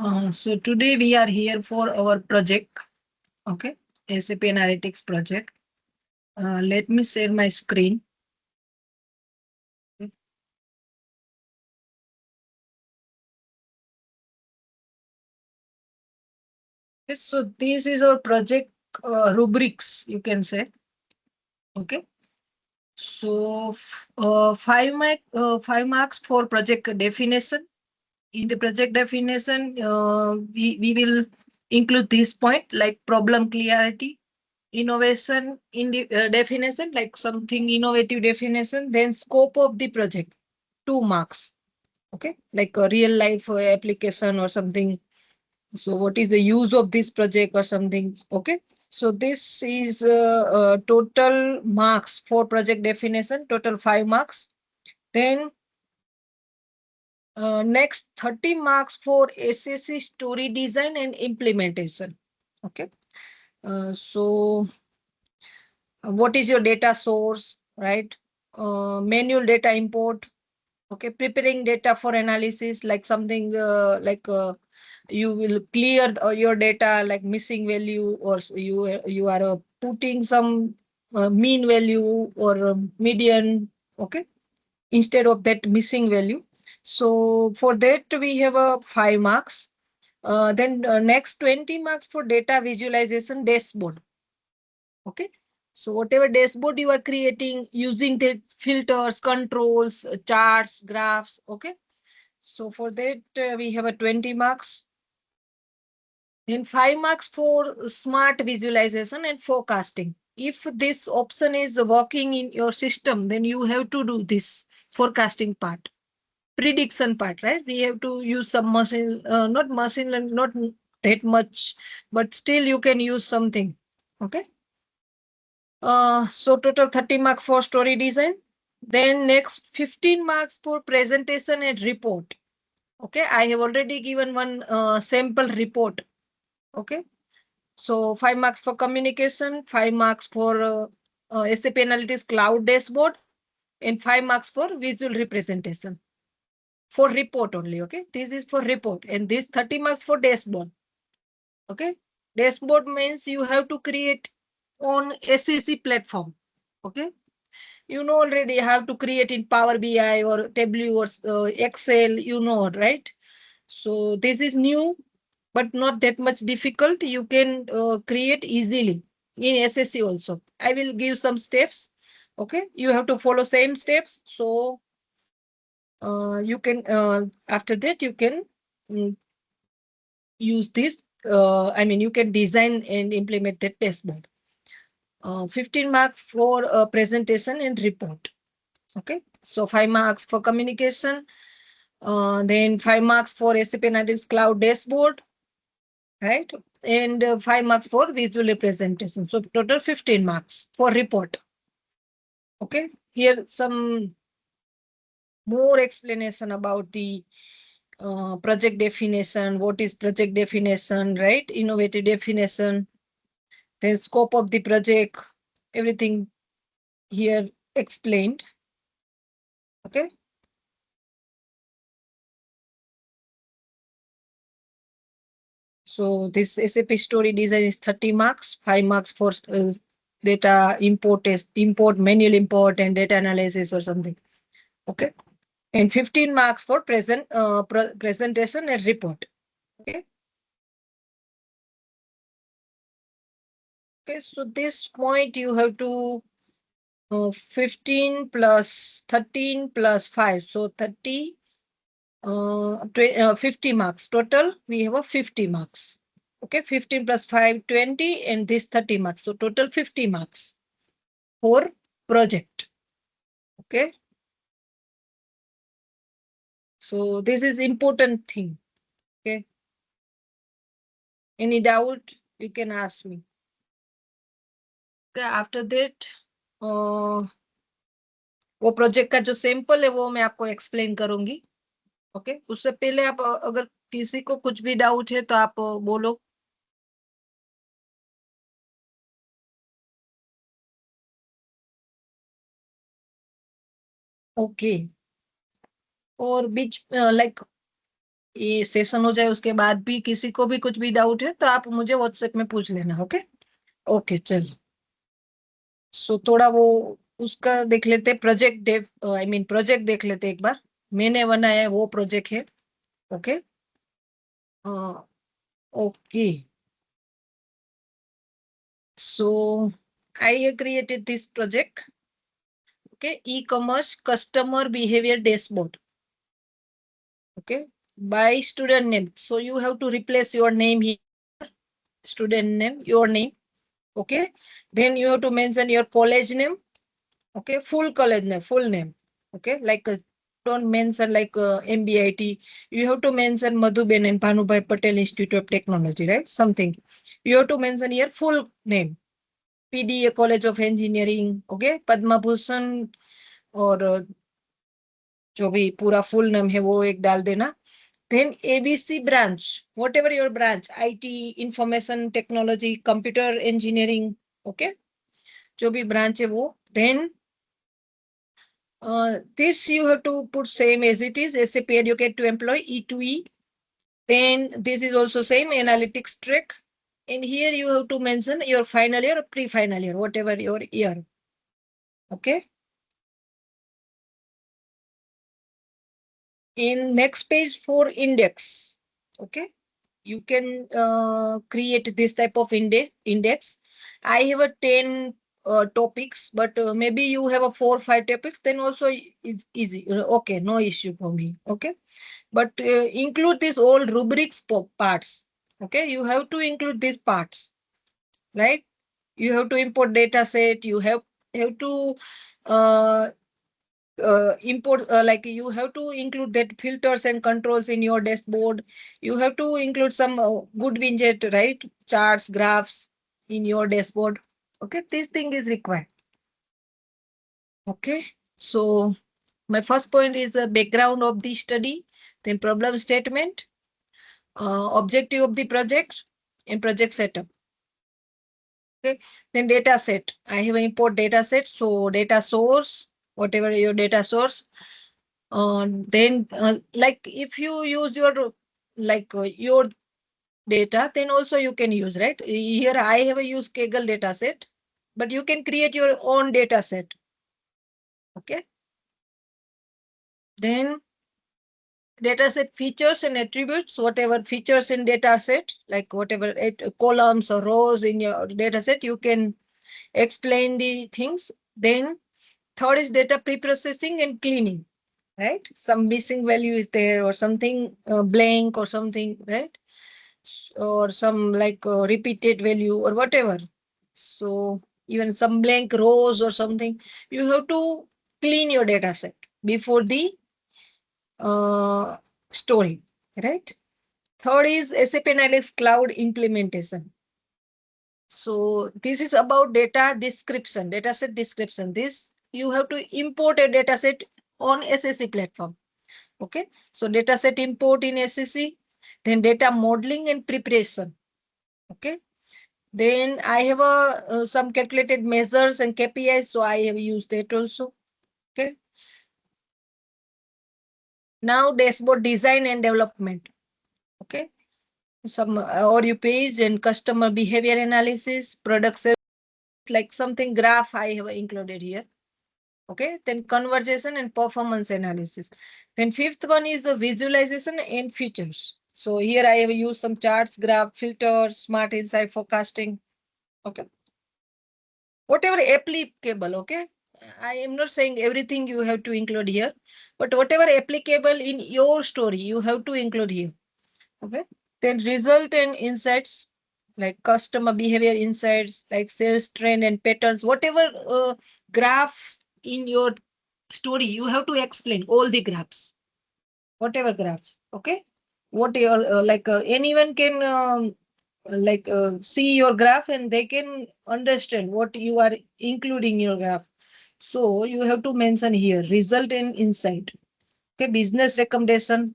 So today we are here for our project, okay, SAP Analytics project. Let me share my screen. Okay, so this is our project rubrics, you can say. Okay, so 5 marks for project definition. In the project definition, we will include this point like problem clarity, innovation in the definition, like something innovative definition, then scope of the project, 2 marks. Okay, like a real life application or something. So what is the use of this project or something? Okay, so this is total marks for project definition, total 5 marks. Then next 30 marks for SSC story design and implementation. Okay, so what is your data source, right? Manual data import. Okay, preparing data for analysis, like something you will clear your data, like missing value, or you are putting some mean value or median. Okay, instead of that missing value. So for that we have a 5 marks. Then next 20 marks for data visualization dashboard. Okay, so whatever dashboard you are creating using the filters, controls, charts, graphs. Okay, so for that we have a 20 marks. Then 5 marks for smart visualization and forecasting. If this option is working in your system, then you have to do this forecasting part, prediction part, right? We have to use some machine, not machine learning, not that much, but still you can use something. Okay. So total 30 marks for story design. Then next 15 marks for presentation and report. Okay, I have already given one sample report. Okay, so 5 marks for communication, 5 marks for SAP Analytics Cloud dashboard, and 5 marks for visual representation. For report only. Okay, this is for report, and this 30 marks for dashboard. Okay, dashboard means you have to create on SEC platform. Okay, you know already how to create in Power BI or Tableau or Excel, you know, right? So this is new, but not that much difficult. You can create easily in SSC also. I will give some steps. Okay, you have to follow same steps. So you can, after that, you can mm, use this. I mean, you can design and implement that dashboard. 15 marks for presentation and report. Okay, so 5 marks for communication, then 5 marks for SAP Analytics Cloud dashboard, right? And 5 marks for visual representation. So total 15 marks for report. Okay, here some more explanation about the project definition. What is project definition, right? Innovative definition, then scope of the project, everything here explained. Okay. So this SAP story design is 30 marks, 5 marks for data import, manual import, and data analysis or something. Okay. And 15 marks for presentation and report. Okay. Okay. So this point you have to 15 plus 13 plus 5. So 30, 50 marks. Total, we have a 50 marks. Okay, 15 plus 5, 20, and this 30 marks. So total 50 marks for project. Okay. So this is important thing. Okay. Any doubt, you can ask me. Okay, after that, वो project का जो sample है वो मैं आपको explain करूंगी. Okay, उससे पहले आप अगर किसी को कुछ भी डाउट है तो आप बोलो. ओके, और बीच लाइक ये सेशन हो जाए उसके बाद भी किसी को भी कुछ भी डाउट है तो आप मुझे व्हाट्सएप में पूछ लेना। ओके। ओके चलो। सो थोड़ा वो उसका देख लेते, project dev I mean project देख लेते एक बार। मैंने बनाया है वो प्रोजेक्ट है। Okay. Okay. So I have created this project. Okay, e-commerce customer behavior dashboard. Okay, by student name. So you have to replace your name here, student name, your name. Okay, then you have to mention your college name. Okay, full college name, full name. Okay, like don't mention like MBIT. You have to mention Madhuben and Bhanubhai Patel Institute of Technology, right? Something. You have to mention here full name. PDA College of Engineering, okay, Padma Bhushan और जो भी पूरा full name है वो एक डाल देना। Then ABC branch, whatever your branch, IT, information technology, computer engineering, okay, जो भी ब्रांच है वो। Then this you have to put same as it is, SAP Educate to Employee E2E. Then this is also same analytics track. And here you have to mention your final year or pre-final year, whatever your year. Okay. In next page for index, okay, you can create this type of index. I have a 10 topics, but maybe you have a 4 or 5 topics, then also is easy. Okay, no issue for me. Okay, but include this all rubrics parts. Okay, you have to include these parts, right? You have to import data set. You have to uh, import like you have to include that filters and controls in your dashboard. You have to include some good widget, right? Charts, graphs in your dashboard. Okay, this thing is required. Okay, so my first point is the background of the study, then problem statement, objective of the project, and project setup. Okay, then data set. I have an import data set. So data source, whatever your data source. Then like if you use your like your data, then also you can use, right? Here I have a use Kaggle data set, but you can create your own data set. Okay. Then data set features and attributes, whatever features in data set, like whatever columns or rows in your data set, you can explain the things. Then third is data pre-processing and cleaning, right? Some missing value is there or something blank or something, right? Or some like repeated value or whatever. So even some blank rows or something, you have to clean your data set before the uh, story, right? Third is SAP Analytics Cloud implementation. So this is about data description, data set description. This you have to import a data set on SAC platform. Okay, so data set import in SAC, then data modeling and preparation. Okay, then I have some calculated measures and KPIs, so I have used that also. Okay, now dashboard design and development. Okay, some or you page and customer behavior analysis, product sales, like something graph I have included here. Okay, then conversation and performance analysis. Then fifth one is the visualization and features. So here I have used some charts, graph, filters, smart insight forecasting. Okay, whatever applicable. Okay, I am not saying everything you have to include here, but whatever applicable in your story you have to include here. Okay, then result and insights, like customer behavior insights, like sales trend and patterns, whatever graphs in your story, you have to explain all the graphs, whatever graphs. Okay, what your like anyone can like see your graph and they can understand what you are including in your graph. So you have to mention here result and insight. Okay, business recommendation.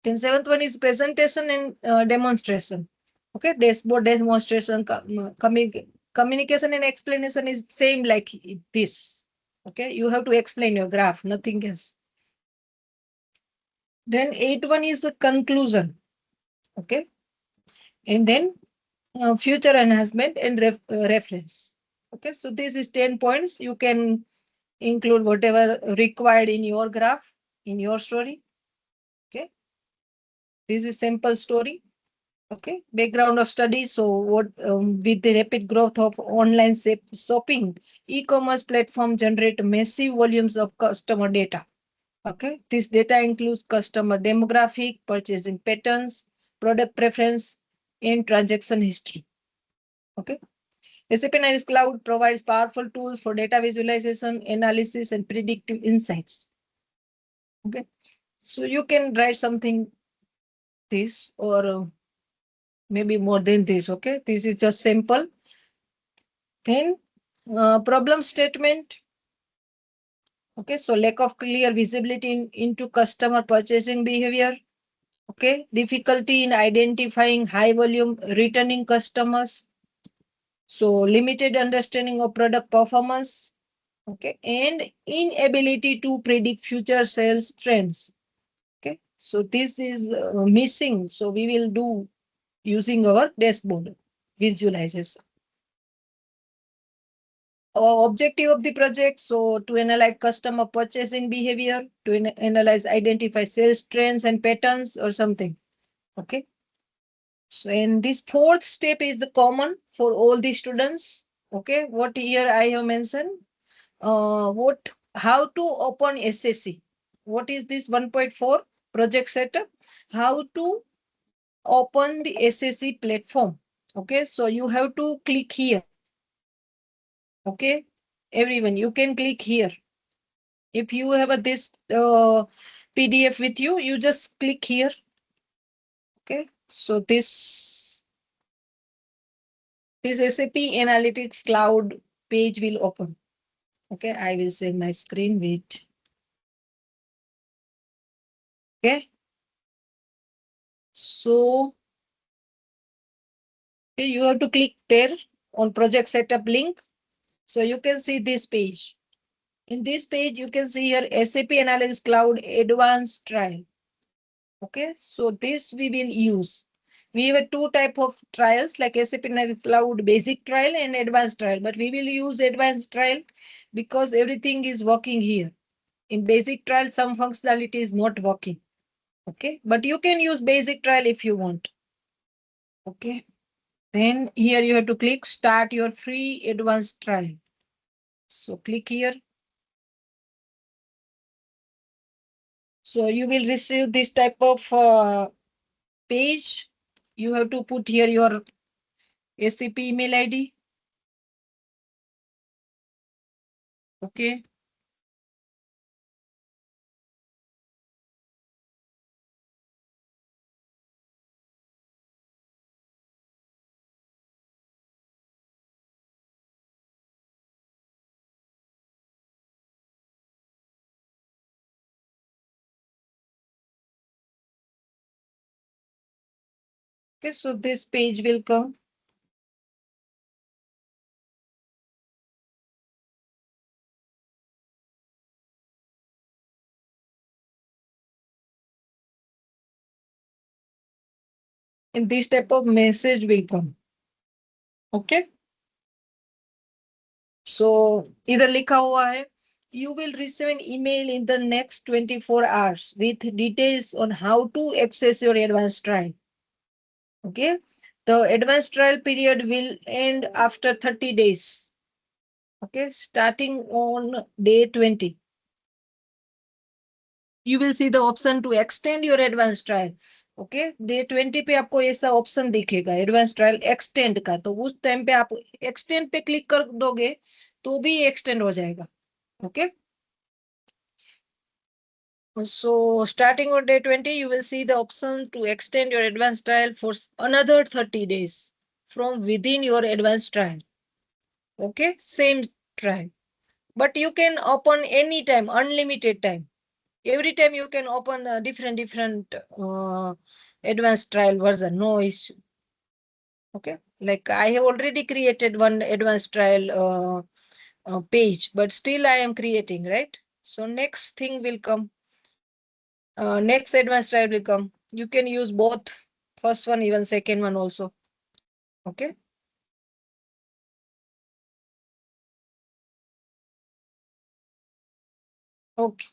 Then seventh one is presentation and demonstration. Okay, dashboard demonstration, communication and explanation is same like this. Okay, you have to explain your graph, nothing else. Then 8.1 is the conclusion. Okay. And then future enhancement and reference. Okay. So this is 10 points. You can include whatever required in your graph, in your story. Okay. This is simple story. Okay. Background of study. So what with the rapid growth of online shopping, e-commerce platform generate massive volumes of customer data. Okay. This data includes customer demographic, purchasing patterns, product preference, and transaction history. Okay. SAP Analytics Cloud provides powerful tools for data visualization, analysis, and predictive insights. Okay. So you can write something this or maybe more than this. Okay. This is just simple. Then problem statement. Okay. So lack of clear visibility into customer purchasing behavior. Okay. Difficulty in identifying high volume returning customers. So limited understanding of product performance. Okay. And inability to predict future sales trends. Okay. So this is missing. So we will do using our dashboard visualization. Objective of the project. So to analyze customer purchasing behavior, to analyze, identify sales trends and patterns or something. Okay. So and this fourth step is the common for all the students. Okay. What here I have mentioned. How to open SAC. What is this 1.4 project setup? How to open the SAC platform. Okay. So you have to click here. Okay. Everyone, you can click here. If you have this PDF with you, you just click here. Okay. So this SAP Analytics Cloud page will open. Okay. I will share my screen. Wait. Okay. So you have to click there on project setup link. So you can see this page. In this page, you can see here SAP Analytics Cloud Advanced Trial. Okay, so this we will use. We have two type of trials like SAP Analytics Cloud Basic Trial and Advanced Trial, but we will use Advanced Trial because everything is working here. In Basic Trial, some functionality is not working. Okay, but you can use Basic Trial if you want. Okay, then here you have to click Start your free Advanced Trial. So click here. So you will receive this type of page. You have to put here your SAP email ID. Okay. Okay, so this page will come. And this type of message will come. Okay. So either लिखा हुआ है, you will receive an email in the next 24 hours with details on how to access your advanced trial. Okay. The advanced trial period will end after 30 days. Okay. Starting on day 20. You will see the option to extend your advanced trial. Okay day 20 पे आपको ऐसा option दिखेगा advance trial extend का, तो उस time पे आप extend पे क्लिक कर दोगे तो भी एक्सटेंड हो जाएगा. Okay. So starting on day 20, you will see the option to extend your advanced trial for another 30 days from within your advanced trial. Okay, same trial. But you can open anytime, unlimited time. Every time you can open a different advanced trial version, no issue. Okay, like I have already created one advanced trial page, but still I am creating, right? So next thing will come. Next advanced trial will come. You can use both first one, even second one also. Okay. Okay.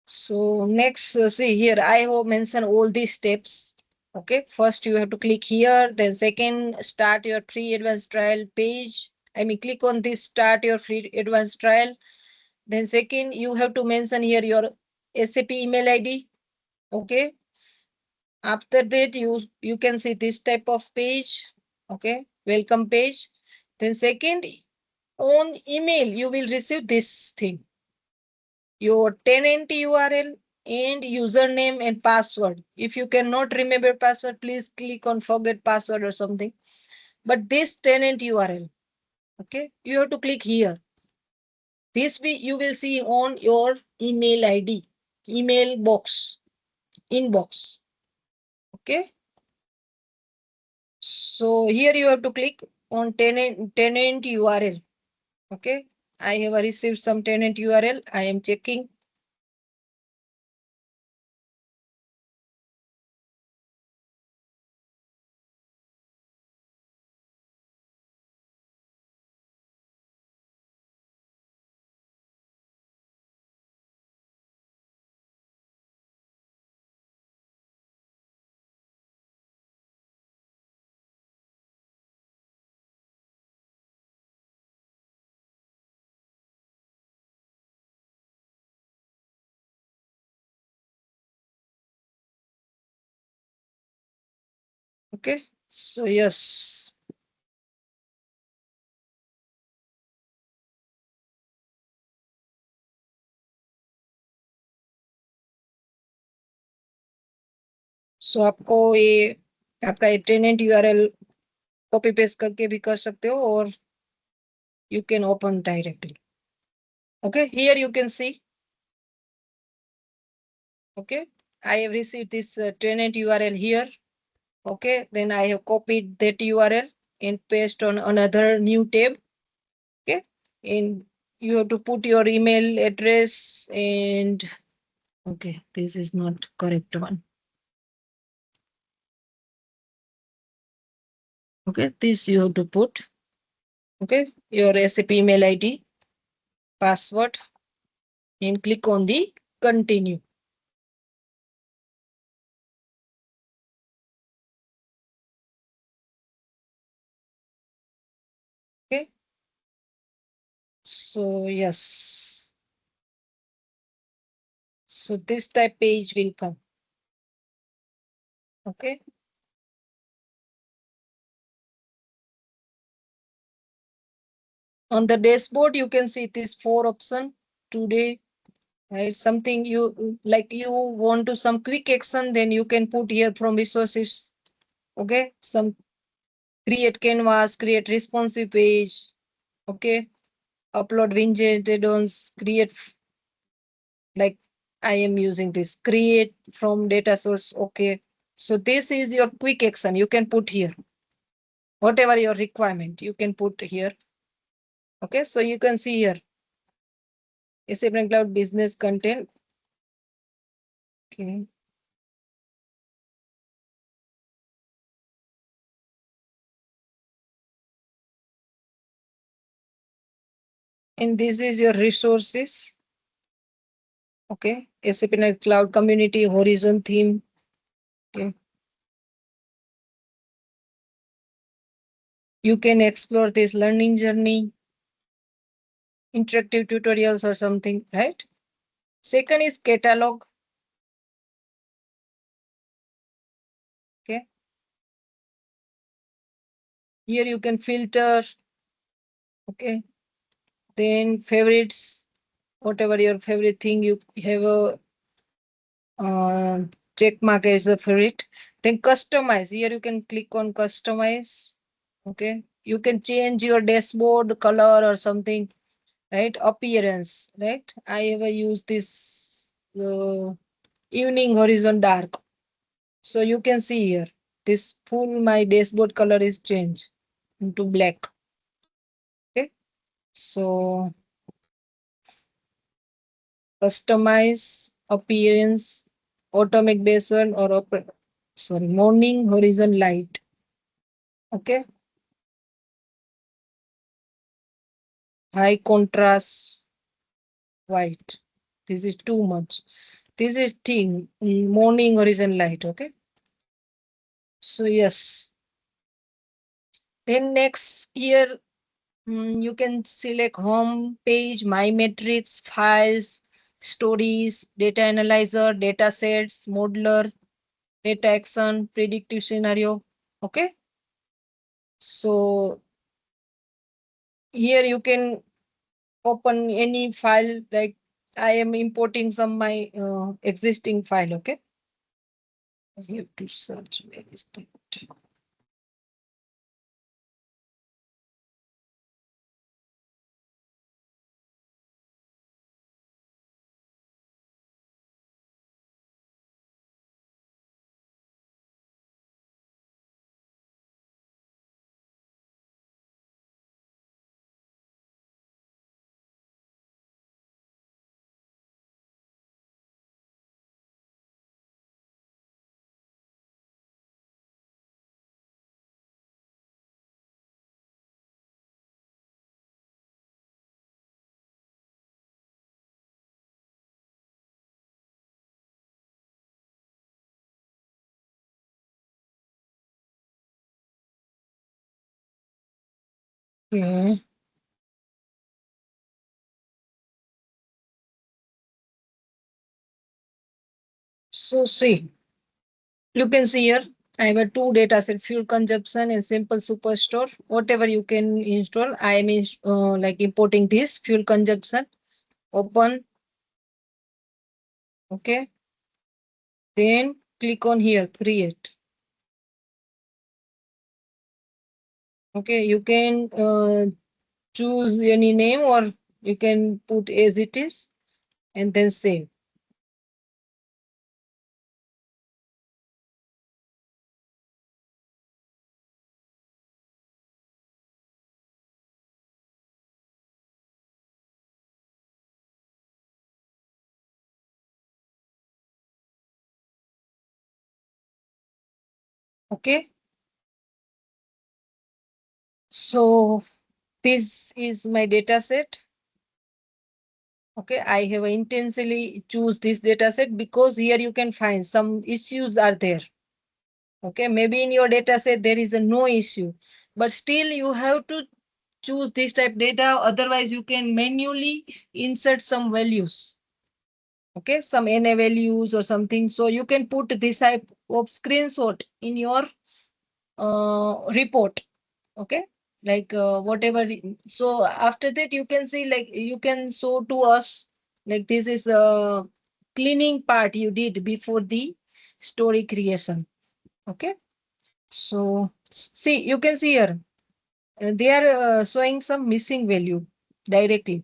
So next, see here, I have mentioned all these steps. Okay. First, you have to click here. Then second, start your free advanced trial page. I mean, click on this, start your free advanced trial. Then second, you have to mention here your SAP email ID. Okay. After that, you can see this type of page. Okay. Welcome page. Then second, on email, you will receive this thing. Your tenant URL and username and password. If you cannot remember password, please click on forget password or something. But this tenant URL, okay, you have to click here. This you will see on your email ID, email box, inbox. Okay. So here you have to click on tenant URL. Okay. I have received some tenant URL. I am checking. Okay. So yes. सो आपको ये आपका tenant URL copy paste करके भी कर सकते हो और you can open directly. Okay, here you can see. Okay, I have received this tenant URL here. Okay, then I have copied that URL and paste on another new tab. Okay, and you have to put your email address and okay, this is not correct one. Okay, this you have to put. Okay, your SAP email ID, password, and click on the continue. Okay. So yes. So this type page will come. Okay. On the dashboard, you can see this 4 option today. Right? Something you like you want to some quick action, then you can put here from resources. Okay. Some create canvas, create responsive page. Okay. Upload widget add-ons, create like I am using this create from data source. Okay. So this is your quick action. You can put here. Whatever your requirement, you can put here. Okay. So you can see here. SAP Cloud business content. Okay. And this is your resources. Okay. SAP Cloud community horizon theme. Okay. You can explore this learning journey, interactive tutorials or something, right? Second is catalog. Okay. Here you can filter. Okay. Then favorites, whatever your favorite thing, you have a check mark as a favorite. Then customize. Here you can click on customize. Okay. You can change your dashboard color or something, right? Appearance, right? I ever use this evening horizon dark. So you can see here, this full my dashboard color is changed into black. Okay. So customize appearance. atomic base one or morning horizon light. Okay. High contrast white. This is too much. This is thing morning horizon light. Okay. So yes. Then next here you can select home page, my metrics, files, stories, data analyzer, data sets, modeler, data action, predictive scenario. Okay. So here you can open any file, like I am importing some my existing file. Okay. I have to search where is that. Okay. So see, you can see here, I have a two data set, fuel consumption and simple superstore. Whatever you can install, I am like importing this fuel consumption. Open. Okay. Then click on here, create. Okay. You can choose any name or you can put as it is and then save. Okay. So this is my data set. Okay, I have intentionally choose this data set because here you can find some issues are there. Okay, maybe in your data set there is a no issue, but still you have to choose this type data. Otherwise, you can manually insert some values. Okay, some NA values or something. So you can put this type of screenshot in your report. Okay, like whatever. So after that, you can see like you can show to us like this is a cleaning part you did before the story creation. Okay. So see, you can see here, they are showing some missing value directly.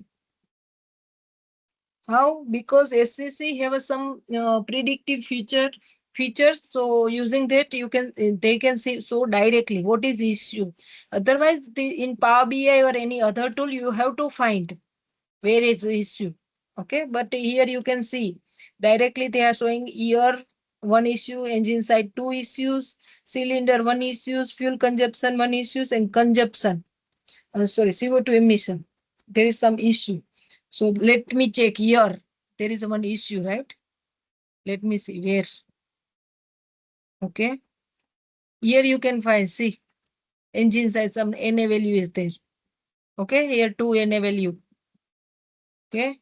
How? Because SCC have some predictive features. So using that, you can they can see so directly what is the issue. Otherwise, in Power BI or any other tool, you have to find where is the issue. Okay, but here you can see directly they are showing year one issue, engine side two issues, cylinder one issues, fuel consumption one issues, and consumption. Sorry, CO2 emission. There is some issue. So let me check here. There is one issue, right? Let me see where. Okay. Here you can find, see, engine size, some NA value is there. Okay. Here two NA value. Okay.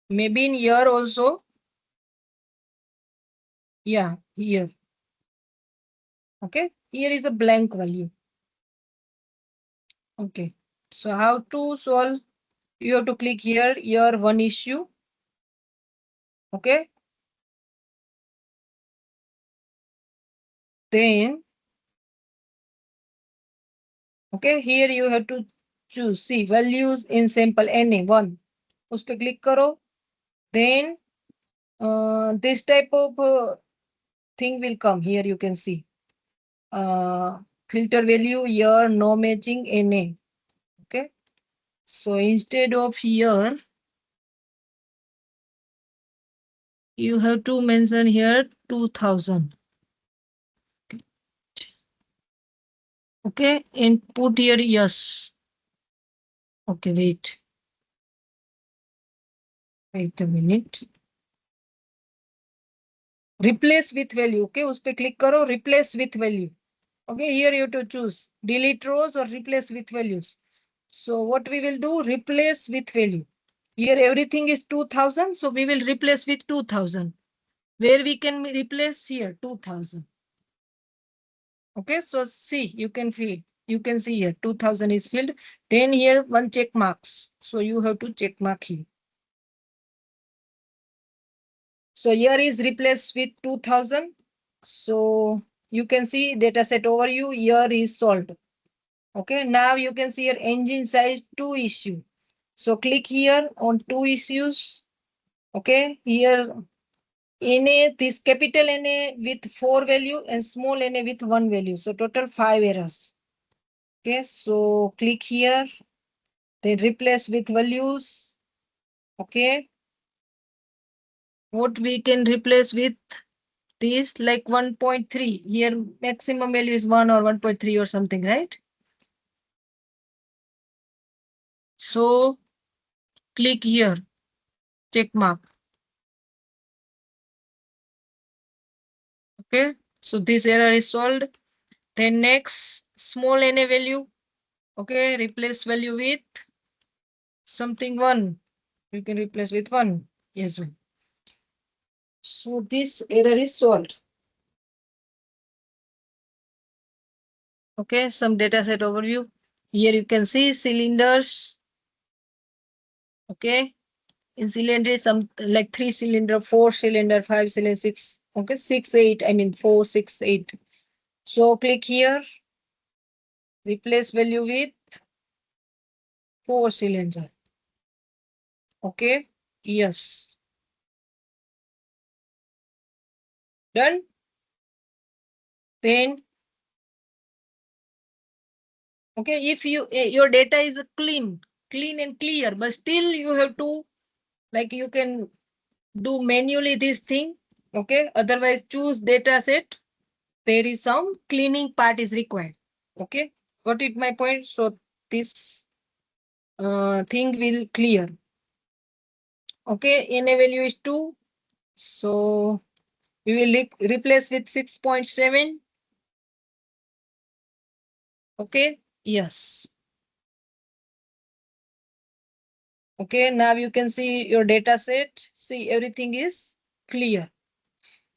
Maybe in here also. Yeah, here. Okay. Here is a blank value. Okay. So how to solve? You have to click here one issue. Okay. Then, okay, here you have to choose, see, values in sample NA one. उस पे click करो. Then this type of thing will come. Here you can see filter value year no matching NA. Okay, so instead of here You have to mention here 2000. Okay, and put here yes. Okay, wait a minute. Replace with value. Okay, उस पे click करो, replace with value. Okay, here you have to choose delete rows or replace with values. So what we will do, replace with value. Here everything is 2000, so we will replace with 2000. Where we can replace here 2000. Okay, so see, you can see here 2000 is filled. Then here one check marks. So you have to check mark here. So here is replaced with 2000. So you can see data set overview here is solved. Okay, now you can see here engine size 2 issue. So click here on 2 issues. Okay, here NA, this capital NA with 4 value and small NA with 1 value. So total 5 errors. Okay, so click here, then replace with values. Okay, what we can replace with this, like 1.3. Here maximum value is 1 or 1.3 or something, right? So click here, check mark. Okay, so this error is solved. Then next, small NA value. Okay, replace value with something 1. You can replace with 1. Yes. So this error is solved. Okay, some data set overview. Here you can see cylinders. Okay, in cylinder, some like 3 cylinder, 4 cylinder, 5 cylinder, 6. Okay, 6, 8. I mean 4, 6, 8. So click here, replace value with 4 cylinder. Okay, yes. Done. Then, okay, if your data is clean and clear, but still you have to, like, you can do manually this thing. Okay, otherwise choose data set. There is some cleaning part is required. Okay, got it my point? So this thing will clear. Okay, NA value is 2. So we will replace with 6.7. Okay, yes. Okay, now you can see your data set. See, everything is clear.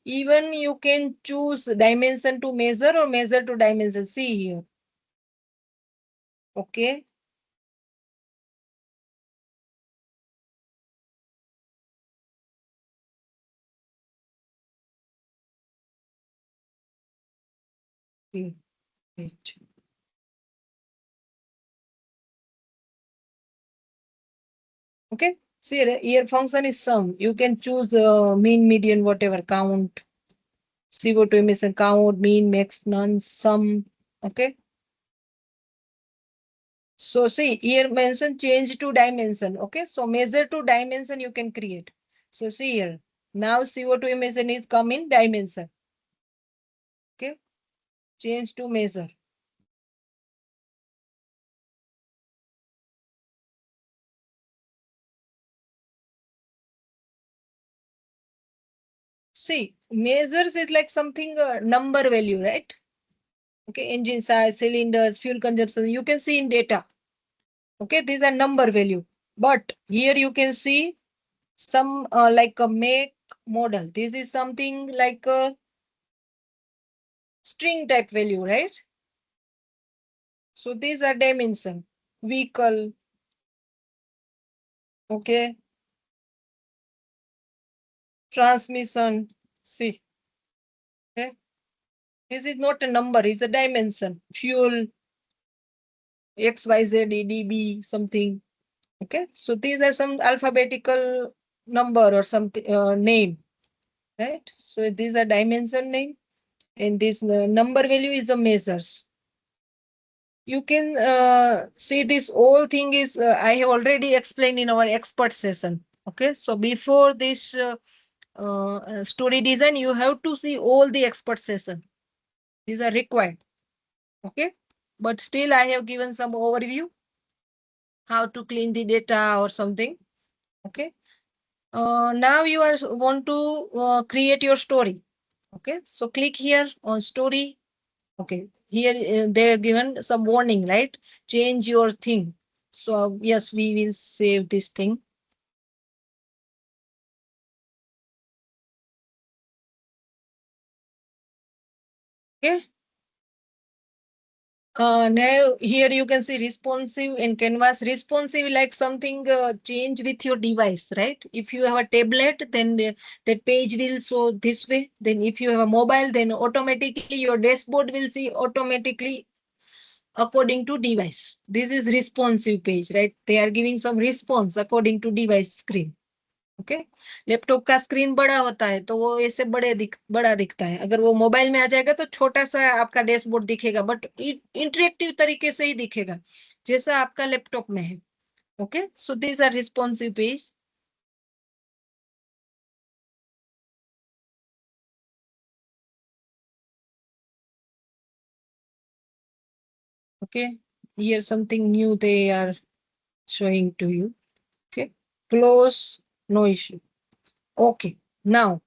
Even you can choose dimension to measure or measure to dimension. See here. Okay. Wait. Okay. See, here function is sum. You can choose mean, median, whatever, count, CO2 emission count, mean, max, none, sum. Okay. So see, here mention change to dimension. Okay. So measure to dimension you can create. So see here. Now CO2 emission is come in dimension. Okay. Change to measure. See, measures is like something number value, right? Okay, engine size, cylinders, fuel consumption, you can see in data. Okay, these are number value. But here you can see some like a make model. This is something like a string type value, right? So these are dimension. Vehicle. Okay. Transmission. See. Okay. This is not a number, it's a dimension. Fuel. XYZ, EDB, something. Okay, so these are some alphabetical number or something name, right? So these are dimension name, and this number value is the measures. You can see this whole thing is I have already explained in our expert session. Okay, so before this story design, you have to see all the expert session. These are required. Okay. But still I have given some overview how to clean the data or something. Okay. Now you are want to create your story. Okay. So click here on story. Okay. Here they are given some warning, right? Change your thing. So yes, we will save this thing. Okay. Now here you can see responsive in canvas. Responsive like something change with your device, right? If you have a tablet, then that page will show this way. Then if you have a mobile, then automatically your dashboard will see automatically according to device. This is responsive page, right? They are giving some response according to device screen. Okay laptop का screen बड़ा होता है तो वो ऐसे बड़ा दिखता है, अगर वो मोबाइल में आ जाएगा तो छोटा सा आपका डैशबोर्ड दिखेगा, बट इंटरेक्टिव तरीके से ही दिखेगा जैसा आपका लैपटॉप में है. Okay so these are responsive page. Okay, here something new they are showing to you. Okay, close, no issue. Okay, now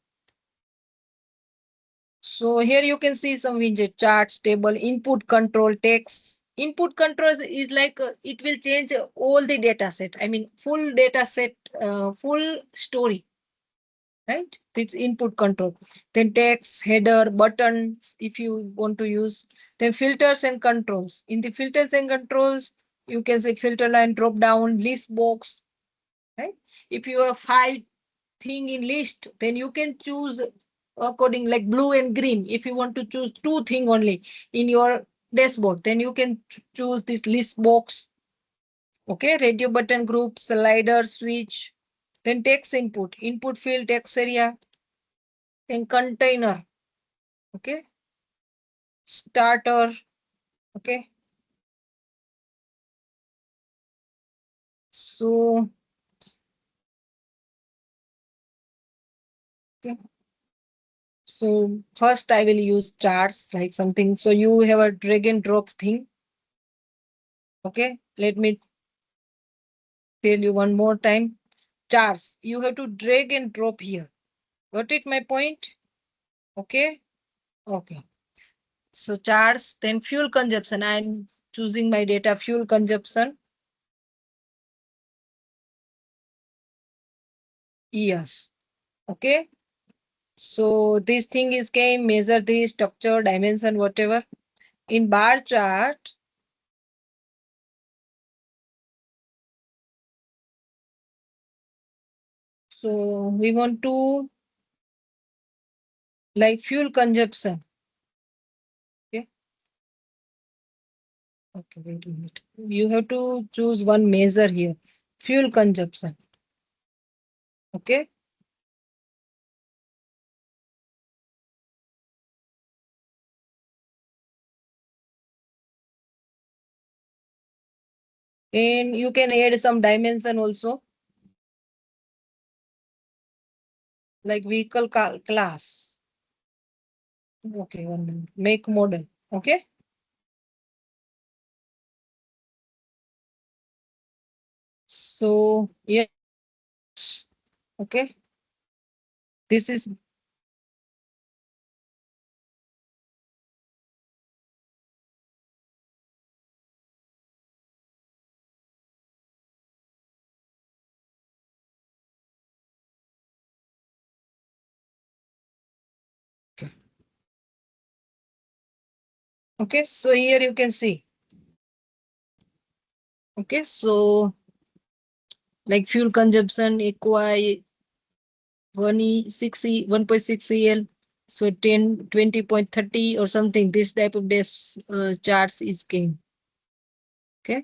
so here you can see some widget, charts, table, input control, text. Input controls is like it will change all the data set. I mean, full data set, full story, right? It's input control. Then text, header, buttons, if you want to use. Then filters and controls. In the filters and controls, you can say filter line, drop down, list box, right? If you have 5 thing in list, then you can choose according like blue and green. If you want to choose 2 thing only in your dashboard, then you can choose this list box. Okay, radio button group, slider, switch, then text input field, text area, then container. Okay, starter. Okay, so okay. So first I will use charts like something. So you have a drag and drop thing. Okay, let me tell you one more time. Charts, you have to drag and drop here. Got it my point? Okay. Okay. So charts, then fuel consumption. I'm choosing my data fuel consumption. Yes. Okay. So this thing is came measure the structure, dimension, whatever. In bar chart, so we want to like fuel consumption. Okay. Okay, wait a minute. You have to choose one measure here. Fuel consumption. Okay. And you can add some dimension also, like vehicle class. Okay, 1 minute. Make model. Okay. So yes. Okay. This is okay. Okay. So here you can see. Okay. So like fuel consumption, equi 1.6 EL. So 10, 20.30 or something. This type of this charts is came. Okay.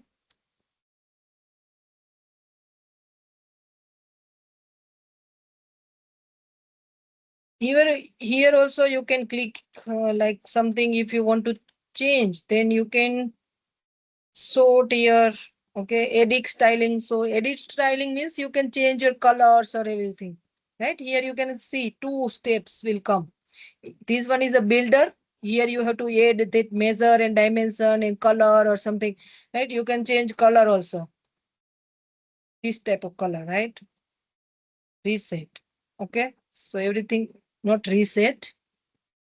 Here also you can click like something if you want to change, then you can sort here. Okay, edit styling. So edit styling means you can change your colors or everything. right? Here you can see two steps will come. This one is a builder. Here you have to add that measure and dimension and color or something, right? You can change color also. This type of color, right? Reset. Okay. So everything not reset.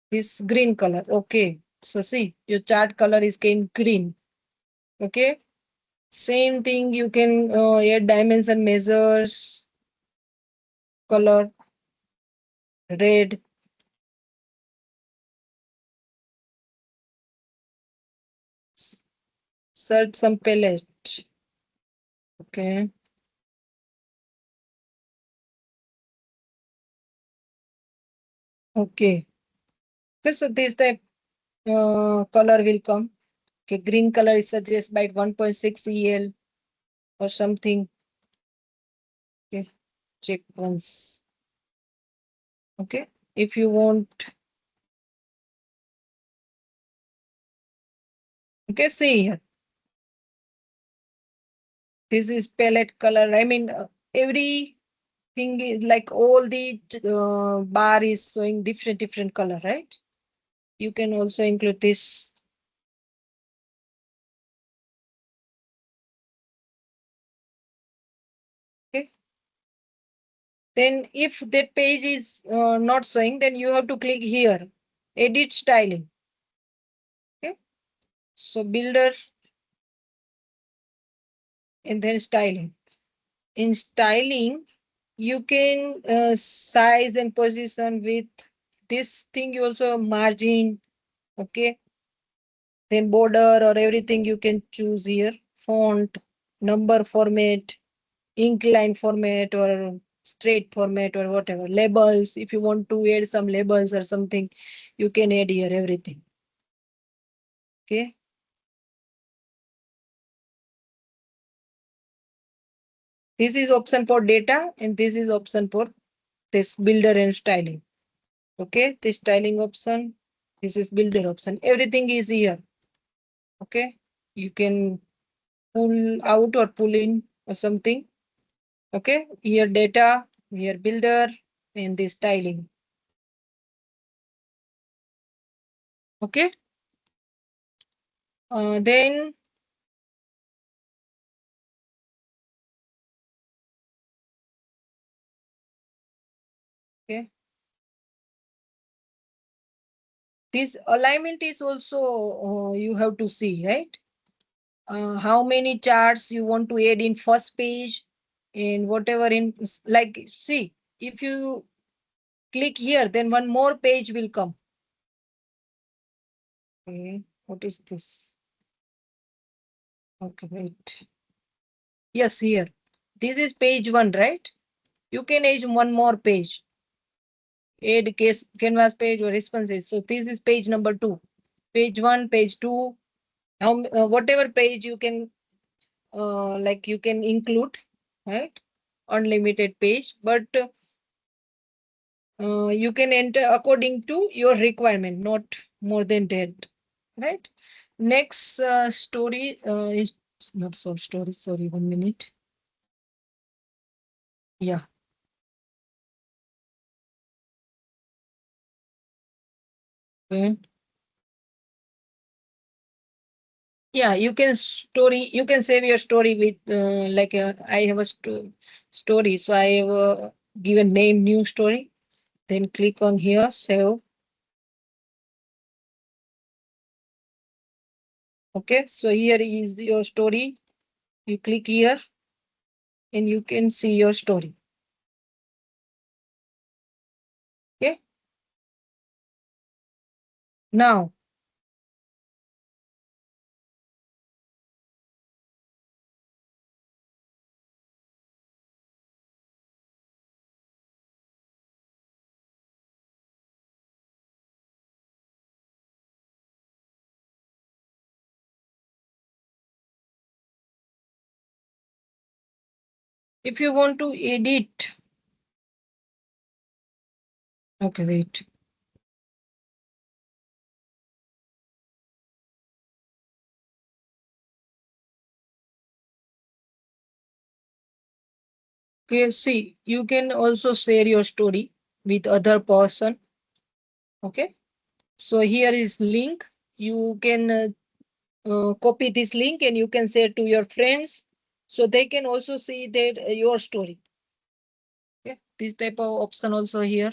This green color. Okay. So see, your chart color is came green. Okay. Same thing. You can add dimension measures, color, red. Search some palette. Okay. Okay. Okay. So this type color will come. Okay. Green color is suggest by 1.6 EL or something. Okay. Check once. Okay. If you want, okay, see here. This is palette color. I mean, everything is like all the bar is showing different color, right? You can also include this. Okay. Then if that page is not showing, then you have to click here, edit styling. Okay. So builder and then styling. In styling, you can size and position with this thing. You also margin. Okay. Then border or everything you can choose here. Font, number format, incline format or straight format or whatever. Labels. If you want to add some labels or something, you can add here everything. Okay. This is option for data and this is option for this builder and styling. Okay. This styling option. This is builder option. Everything is here. Okay. You can pull out or pull in or something. Okay. Here data, here builder and this styling. Okay. Then okay. This alignment is also you have to see, right? How many charts you want to add in first page and whatever in like see if you click here then one more page will come. Okay, what is this? Okay, wait. Yes, here. This is page 1, right? You can add one more page. Add case canvas page or responses. So this is page number 2. Page 1, page 2. Whatever page you can like you can include, right? Unlimited page, but you can enter according to your requirement, not more than that, right? Next story is not so story. Sorry, 1 minute. Yeah. Okay. Yeah, you can story. You can save your story with like I have a story, so I have given name new story. Then click on here, save. Okay, so here is your story. You click here and you can see your story. Okay. Now, if you want to edit, okay, wait. Okay, see, you can also share your story with other person. Okay, so here is link. You can copy this link and you can share to your friends, so they can also see that your story. Okay, this type of option also here.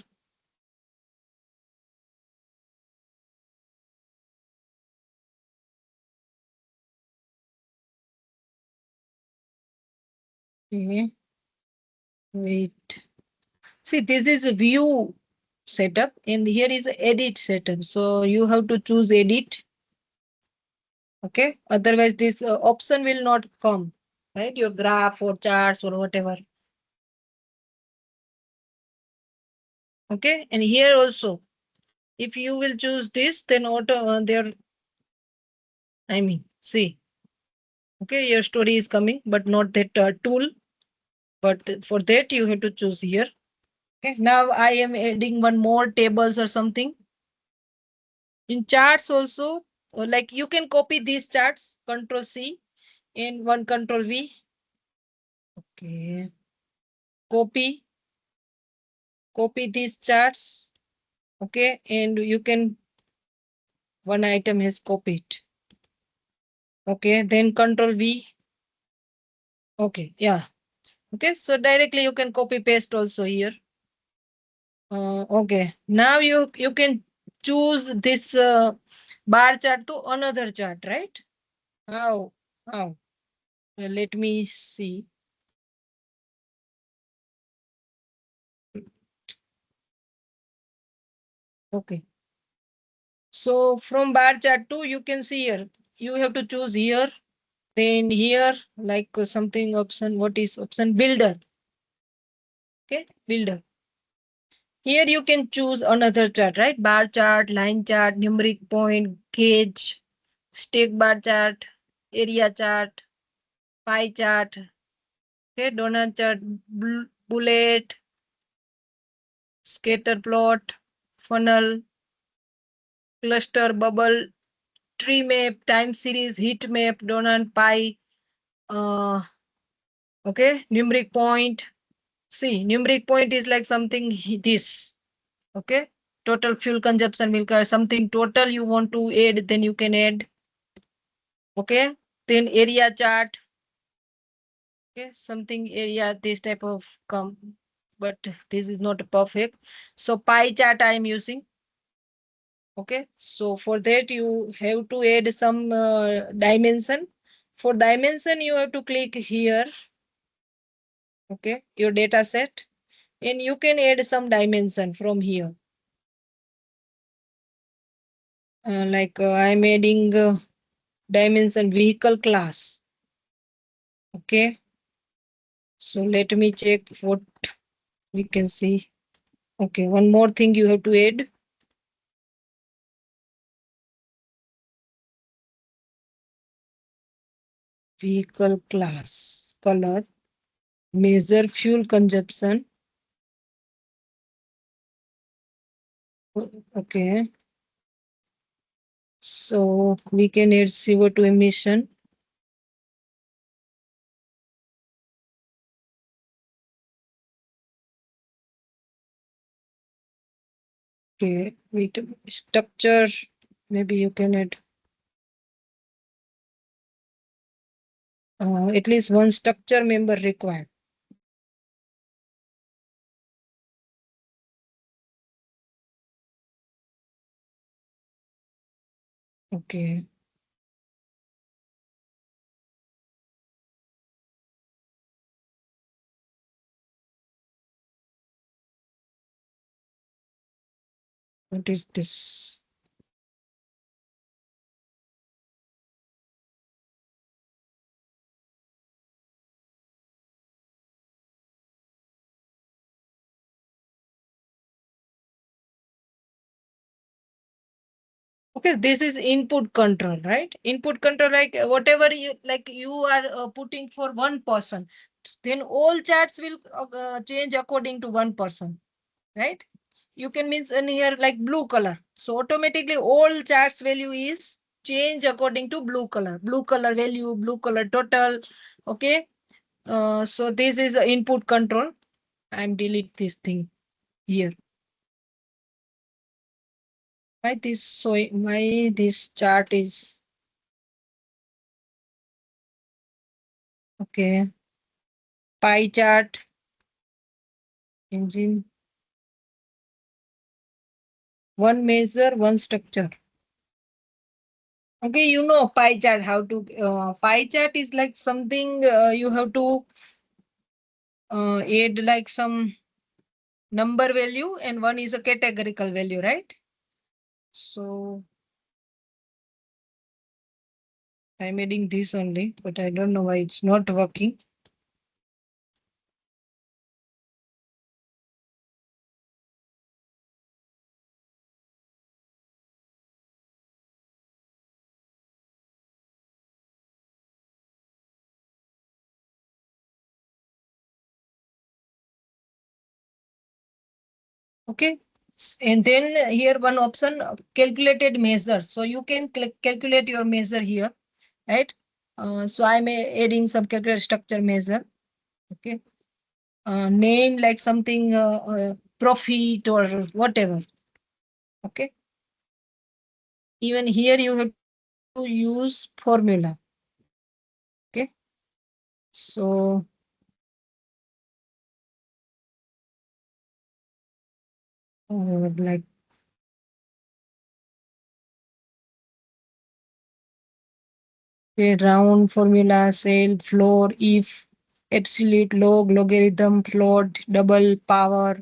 Okay, wait. See, this is a view setup and here is a edit setup. So you have to choose edit. Okay, otherwise this option will not come, right? Your graph or charts or whatever. Okay, and here also, if you will choose this, then auto there, I mean, see, okay, your story is coming, but not that tool. But for that, you have to choose here. Okay, now I am adding one more tables or something. In charts also, like you can copy these charts, Control C and one Control V. Okay, copy, copy these charts. Okay, and you can, one item has copied. Okay, then Control V. Okay, yeah. Okay, so directly you can copy paste also here. Okay, now you can choose this bar chart to another chart, right? How? How? Let me see. Okay. So from bar chart to, you can see here. You have to choose here. Then here, like something option. What is option? Builder. Okay, builder. Here you can choose another chart, right? Bar chart, line chart, numeric point, gauge, stick bar chart, area chart, pie chart, okay, donut chart, bullet, scatter plot, funnel, cluster, bubble, tree map, time series, heat map, donut, pie, okay, numeric point. See, numeric point is like something this, okay. Total fuel consumption will cover something total you want to add, then you can add. Okay, then area chart. Okay, something area, this type of come, but this is not perfect. So pie chart I am using. Okay, so for that you have to add some dimension. For dimension, you have to click here. Okay, your data set, and you can add some dimension from here. Like I'm adding dimension vehicle class. Okay, so let me check what we can see. Okay, one more thing you have to add. Vehicle class, color, measure fuel consumption. Okay, so we can add CO2 emission. Okay, with structure, maybe you can add at least one structure member required. Okay. What is this? Okay, this is input control, right? Input control, like whatever you like, you are putting for one person, then all charts will change according to one person, right? You can means in here like blue color. So automatically all charts value is change according to blue color value, blue color total. Okay. So this is a input control. I'm delete this thing here. Why this chart is okay? Pie chart engine. One measure, one structure. Okay, you know pie chart how to pie chart is like something you have to add like some number value and one is a categorical value, right? So I'm adding this only, but I don't know why it's not working. Okay. And then here one option calculated measure. So you can calculate your measure here, right? So I'm adding some calculated structure measure. Okay. Name like something profit or whatever. Okay. Even here you have to use formula. Okay. So like a round formula, cell, floor, if, absolute, log, logarithm, float, double, power,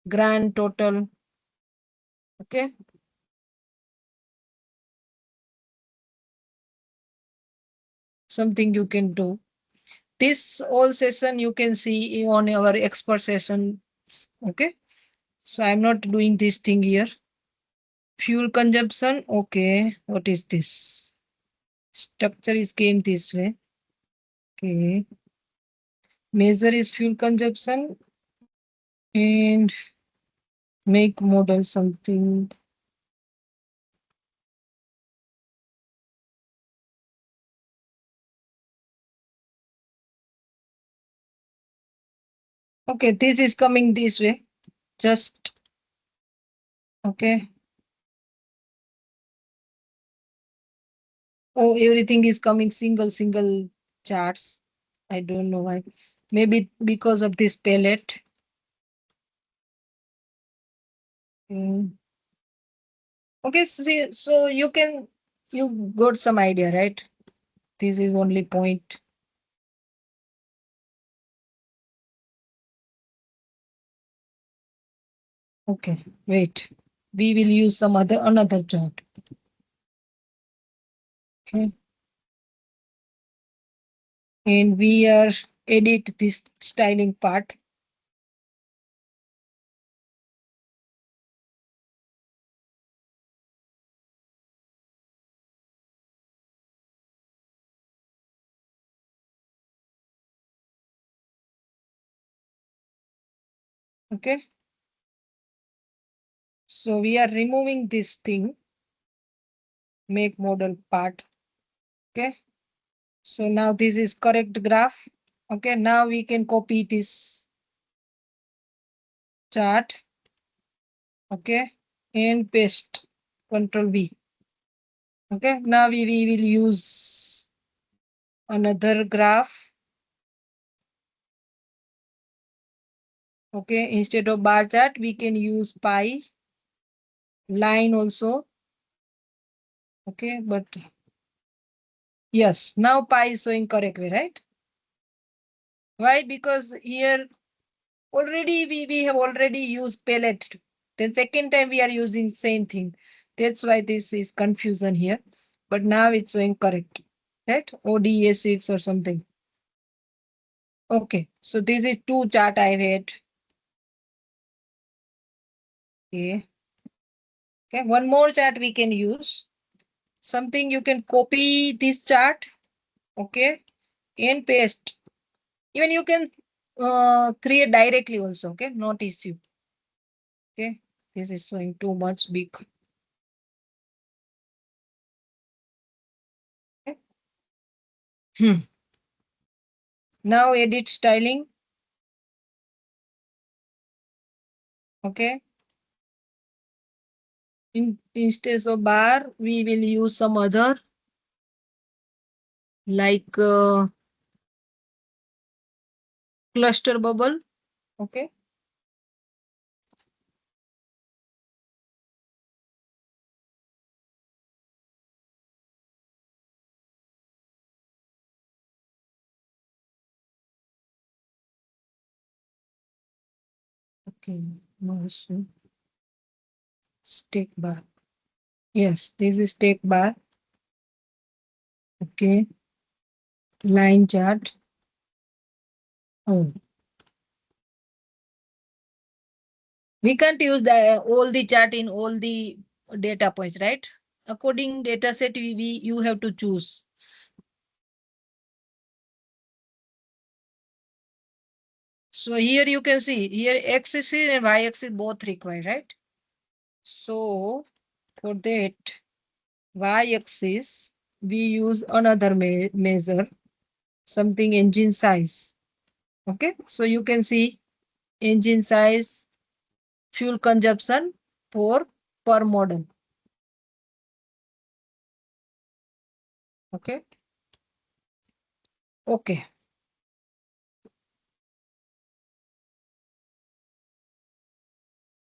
grand total. Okay. Something you can do. This whole session you can see on our expert session. Okay. So I'm not doing this thing here. Fuel consumption. Okay. What is this? Structure is came this way. Okay. Measure is fuel consumption and make model something. Okay. This is coming this way. Just okay. Oh, everything is coming single charts. I don't know why. Maybe because of this palette. Mm. Okay, so you got some idea, right? This is only point. Okay, wait. We will use some another chart. Okay. And we are edit this styling part. Okay. So we are removing this thing, make model part. Okay. So now this is correct graph. Okay. Now we can copy this chart. Okay. And paste. Control V. Okay. Now we will use another graph. Okay. Instead of bar chart, we can use pie. Line also. Okay. But yes, now pie is showing correct way, right? Why? Because here already we have already used palette. Then second time we are using same thing. That's why this is confusion here. But now it's showing correct. Right? ODA6 or something. Okay. So this is two chart I had. Okay. Okay. One more chart we can use. Something you can copy this chart. Okay. And paste. Even you can create directly also. Okay. Not issue. Okay. This is showing too much big. Okay. Now edit styling. Okay. Instead of bar, we will use some other like cluster bubble. Okay. Okay. No issue. Stick bar. Yes, this is stick bar. Okay. Line chart. Oh, we can't use the all the chart in all the data points, right? According data set, you have to choose. So here you can see here x-axis and y-axis both required, right? So for that y-axis, we use another measure, something engine size. Okay, so you can see engine size, fuel consumption for per model. Okay. Okay.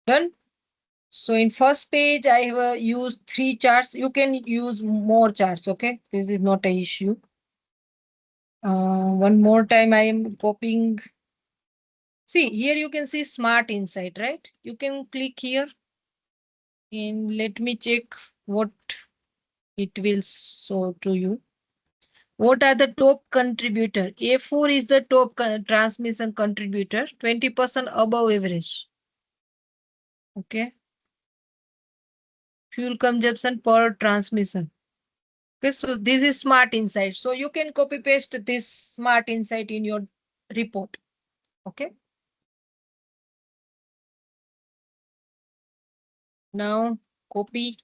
Done. So in first page, I have used 3 charts. You can use more charts. Okay. This is not an issue. One more time, I am copying. See, here you can see Smart Insight, right? You can click here and let me check what it will show to you. What are the top contributor? A4 is the top transmission contributor, 20% above average. Okay. Fuel consumption per transmission. Okay, so this is Smart Insight. So you can copy paste this Smart Insight in your report. Okay. Now copy.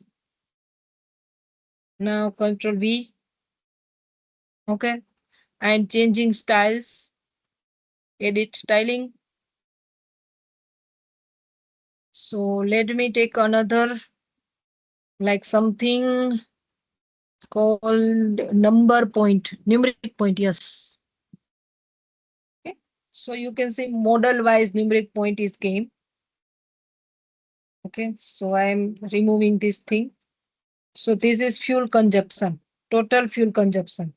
Now Control V. Okay. And changing styles. Edit styling. So let me take another, like something called numeric point. Yes. Okay. So you can see model wise numeric point is came. Okay. So I'm removing this thing. So this is fuel consumption, total fuel consumption.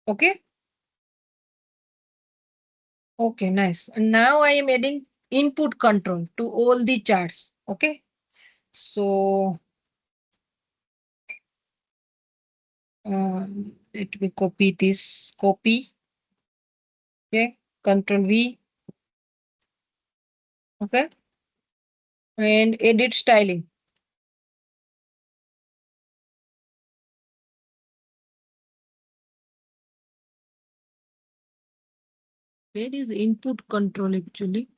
Okay. Okay, nice. And now I am adding input control to all the charts. Okay. So let me copy this. Copy. Okay. Control V. Okay. And edit styling. Where is input control actually?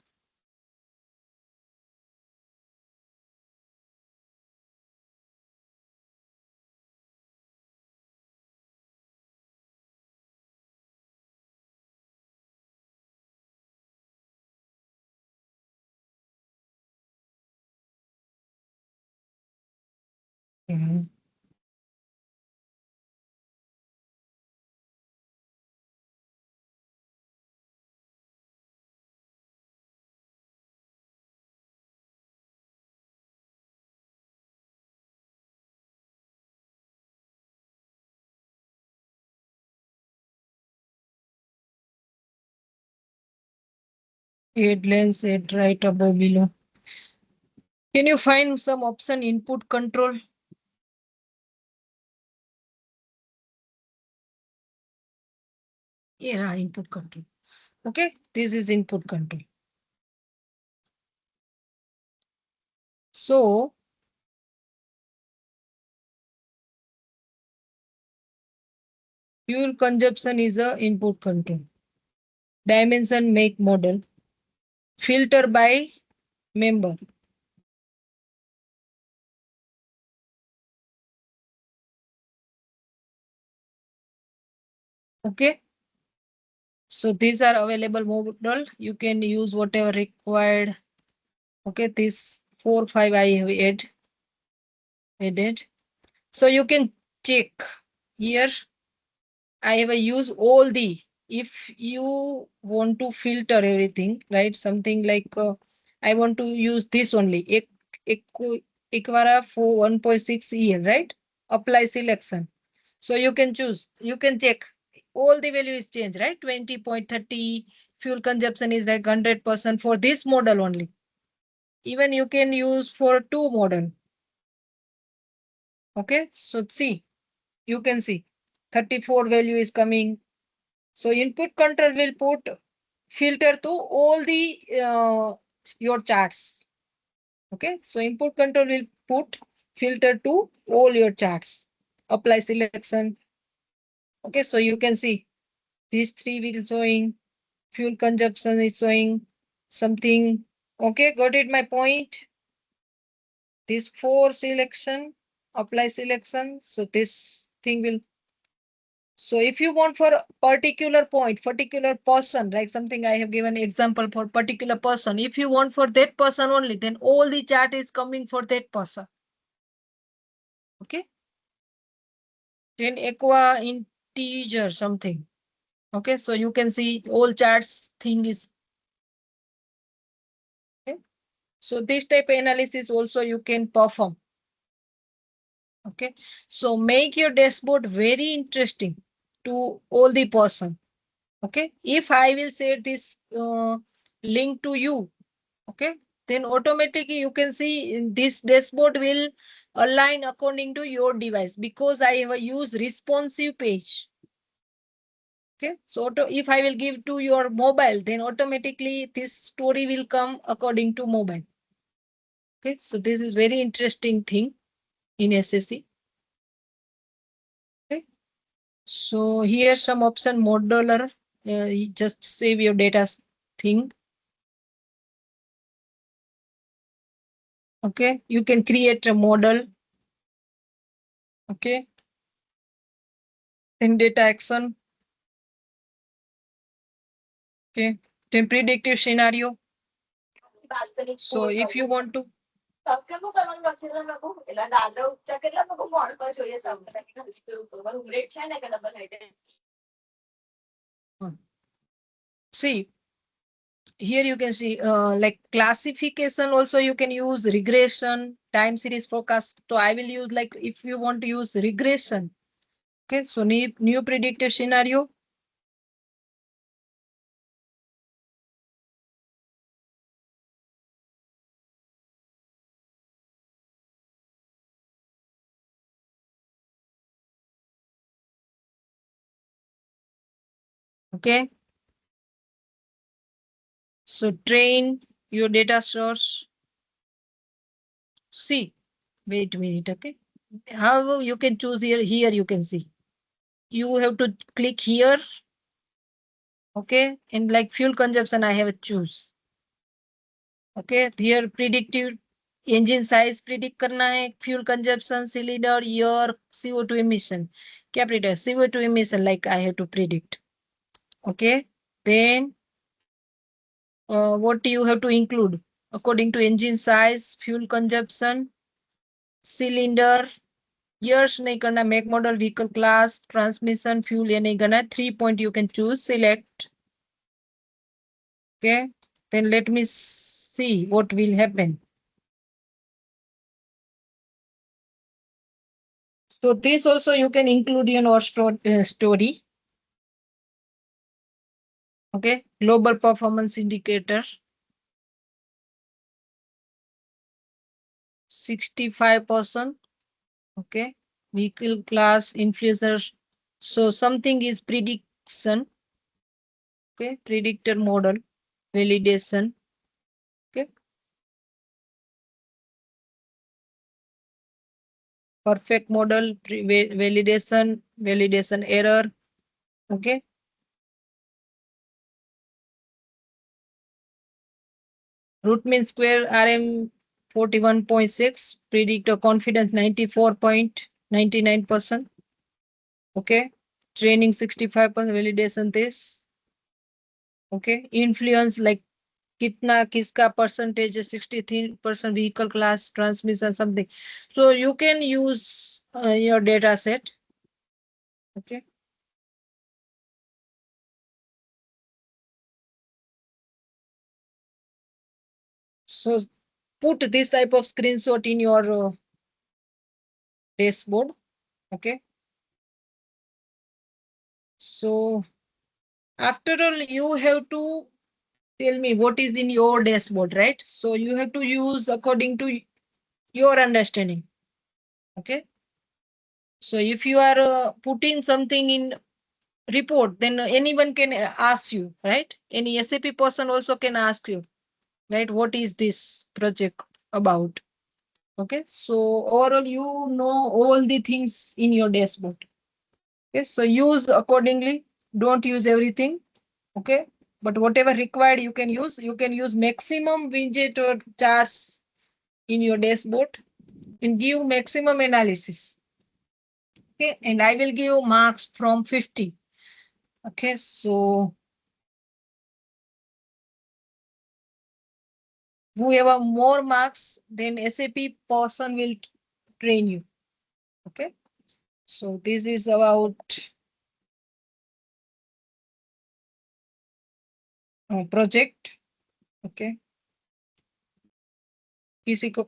Mhm. Add lens, add right above below. Can you find some option input control? Yeah, input control. Okay, this is input control. So fuel consumption is a input control. Dimension, make, model. Filter by member. Okay. So these are available model. You can use whatever required. Okay. This 4, 5 I have added. So you can check here. I have used all the, if you want to filter everything, right? Something like I want to use this only. Equara for 1.6 year, right? Apply selection. So you can choose, you can check all the value is changed, right? 20.30 fuel consumption is like 100% for this model only. Even you can use for 2 model. Okay. So see, you can see 34 value is coming. So input control will put filter to all the your charts. Okay. So input control will put filter to all your charts. Apply selection. Okay. So you can see these 3 will showing, fuel consumption is showing something. Okay. Got it my point? This 4 selection, apply selection. So this thing will. So if you want for a particular point, particular person, like something I have given example for particular person, if you want for that person only, then all the chart is coming for that person. Okay. Then aqua integer something. Okay. So you can see all charts thing is. Okay. So this type of analysis also you can perform. Okay. So make your dashboard very interesting to all the person. Okay. If I will share this link to you, okay, then automatically you can see this dashboard will align according to your device because I have a use responsive page. Okay. So if I will give to your mobile, then automatically this story will come according to mobile. Okay. So this is very interesting thing in SSC. Okay. So here some option modular, just save your data thing. Okay. You can create a model. Okay. Then data action. Okay. Then predictive scenario. So if you want to. See, here you can see like classification also you can use regression, time series forecast. So I will use like if you want to use regression. Okay, so new predictive scenario. Okay. So train your data source. See, wait a minute. Okay. How you can choose here? Here you can see. You have to click here. Okay. And like fuel consumption, I have to choose. Okay. Here predictive engine size predict करना है, fuel consumption, cylinder, year, CO2 emission. क्या predict? CO2 emission like I have to predict. Okay. Then what you have to include according to engine size, fuel consumption, cylinder, years नहीं करना, make model, vehicle class, transmission, fuel ये नहीं करना. 3 point you can choose, select. Okay. Then let me see what will happen. So this also you can include in our story. Okay. Global performance indicator. 65%. Okay. Vehicle class influencer. So something is prediction. Okay. Predictor model. Validation. Okay. Perfect model. Validation. Validation error. Okay. Root mean square RM 41.6. Predictor confidence 94.99%. Okay. training 65%, validation test. Okay, influence like kitna kiska percentage is 63% vehicle class transmission something. So you can use your data set. Okay. So put this type of screenshot in your dashboard. Okay. So after all, you have to tell me what is in your dashboard, right? So you have to use according to your understanding. Okay. So if you are putting something in report, then anyone can ask you, right? Any SAP person also can ask you, right? What is this project about? Okay. So overall, you know all the things in your dashboard. Okay. So use accordingly. Don't use everything. Okay. But whatever required, you can use. You can use maximum widget or charts in your dashboard and give maximum analysis. Okay. And I will give marks from 50. Okay. So whoever more marks, then SAP person will train you. Okay. So this is about project. Okay. किसी को